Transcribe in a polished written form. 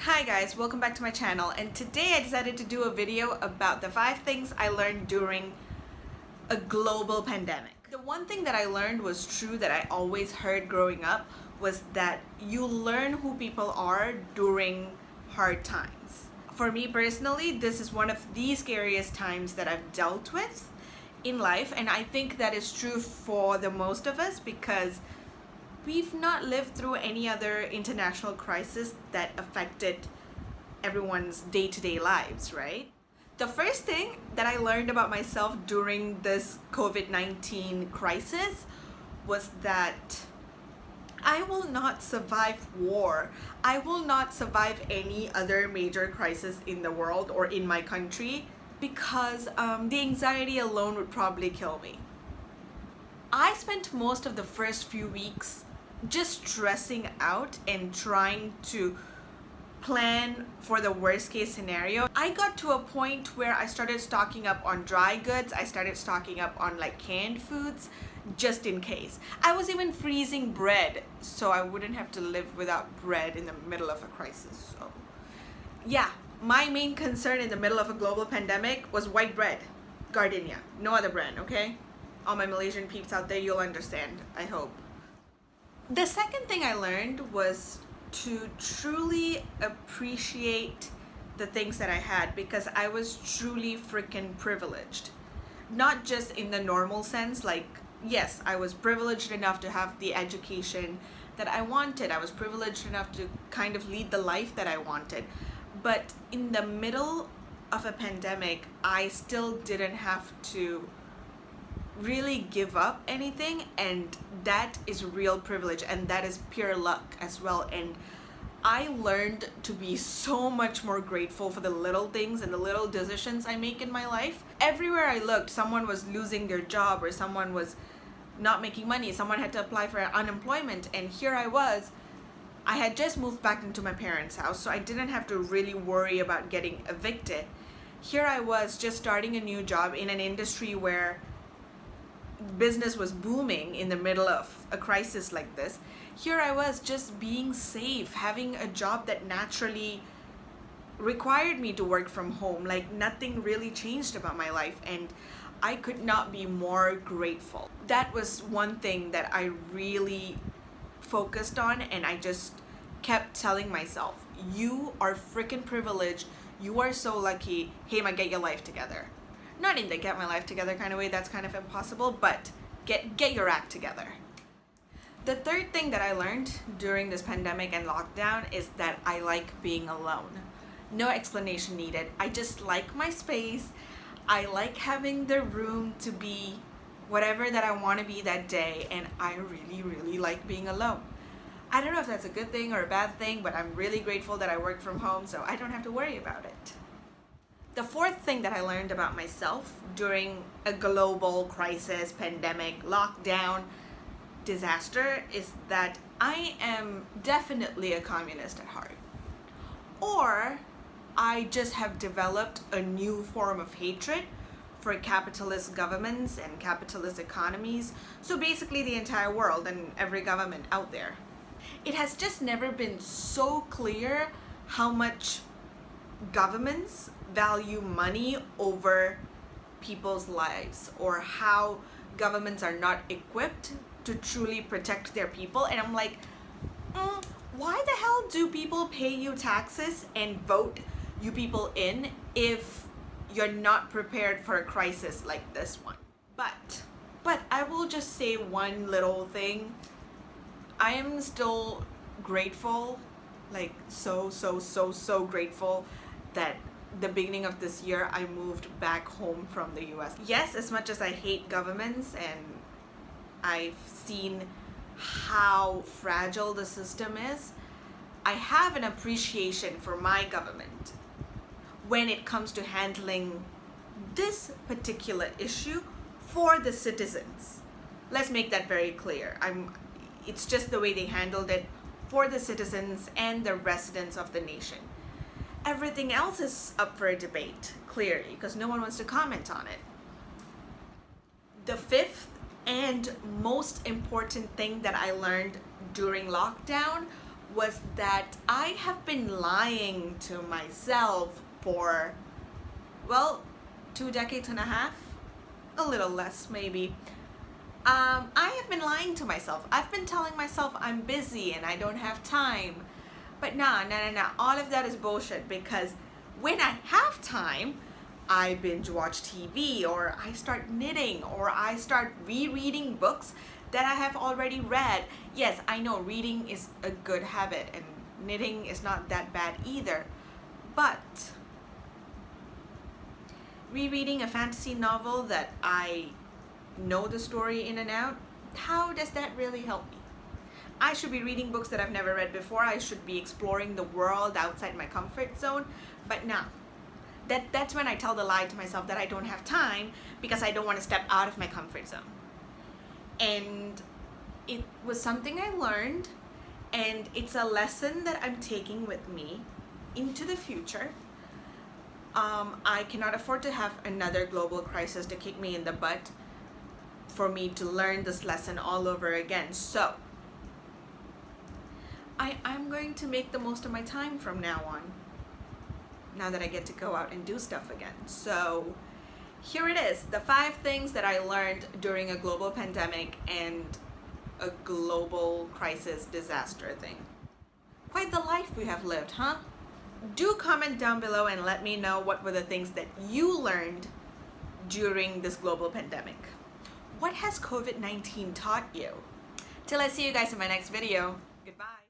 Hi guys, welcome back to my channel, and today I decided to do a video about the 5 things I learned during a global pandemic. The one thing that I learned was true that I always heard growing up was that you learn who people are during hard times. For me personally, this is one of the scariest times that I've dealt with in life, and I think that is true for the most of us because we've not lived through any other international crisis that affected everyone's day-to-day lives, right? The first thing that I learned about myself during this COVID-19 crisis was that I will not survive war. I will not survive any other major crisis in the world or in my country because the anxiety alone would probably kill me. I spent most of the first few weeks just stressing out and trying to plan for the worst case scenario. I got to a point where I started stocking up on dry goods. I started stocking up on like canned foods just in case. I was even freezing bread so I wouldn't have to live without bread in the middle of a crisis. So yeah, my main concern in the middle of a global pandemic was white bread, Gardenia, no other brand, okay? All my Malaysian peeps out there, you'll understand, I hope. The second thing I learned was to truly appreciate the things that I had because I was truly freaking privileged. Not just in the normal sense, like, yes, I was privileged enough to have the education that I wanted. I was privileged enough to kind of lead the life that I wanted. But in the middle of a pandemic, I still didn't have to really give up anything, and that is real privilege, and that is pure luck as well. And I learned to be so much more grateful for the little things and the little decisions I make in my life. Everywhere I looked, someone was losing their job or someone was not making money, someone had to apply for unemployment, and here I had just moved back into my parents' house, so I didn't have to really worry about getting evicted. Here I was just starting a new job in an industry where business was booming in the middle of a crisis like this. Here I was just being safe, having a job that naturally required me to work from home. Like nothing really changed about my life, and I could not be more grateful. That was one thing that I really focused on, and I just kept telling myself, you are freaking privileged, you are so lucky, hey man, get your life together. Not in the get my life together kind of way, that's kind of impossible, but get your act together. The third thing that I learned during this pandemic and lockdown is that I like being alone. No explanation needed. I just like my space. I like having the room to be whatever that I want to be that day, and I really like being alone. I don't know if that's a good thing or a bad thing, but I'm really grateful that I work from home so I don't have to worry about it. The fourth thing that I learned about myself during a global crisis, pandemic, lockdown, disaster is that I am definitely a communist at heart. Or I just have developed a new form of hatred for capitalist governments and capitalist economies. So basically the entire world and every government out there. It has just never been so clear how much governments value money over people's lives, or how governments are not equipped to truly protect their people. And I'm like, why the hell do people pay you taxes and vote you people in if you're not prepared for a crisis like this one? But I will just say one little thing. I am still grateful, like so grateful that the beginning of this year I moved back home from the US. Yes, as much as I hate governments and I've seen how fragile the system is, I have an appreciation for my government when it comes to handling this particular issue for the citizens. Let's make that very clear. It's just the way they handled it for the citizens and the residents of the nation. Everything else is up for a debate, clearly, because no one wants to comment on it. The fifth and most important thing that I learned during lockdown was that I have been lying to myself for, well, 2 decades and a half, a little less maybe. I have been lying to myself. I've been telling myself I'm busy and I don't have time. But nah. All of that is bullshit, because when I have time, I binge watch TV, or I start knitting, or I start rereading books that I have already read. Yes, I know reading is a good habit and knitting is not that bad either. But rereading a fantasy novel that I know the story in and out, how does that really help me? I should be reading books that I've never read before. I should be exploring the world outside my comfort zone. But no, that's when I tell the lie to myself that I don't have time because I don't want to step out of my comfort zone. And it was something I learned, and it's a lesson that I'm taking with me into the future. I cannot afford to have another global crisis to kick me in the butt for me to learn this lesson all over again. So I'm going to make the most of my time from now on, now that I get to go out and do stuff again. So here it is, the 5 things that I learned during a global pandemic and a global crisis disaster thing. Quite the life we have lived, huh? Do comment down below and let me know what were the things that you learned during this global pandemic. What has COVID-19 taught you? Till I see you guys in my next video. Goodbye.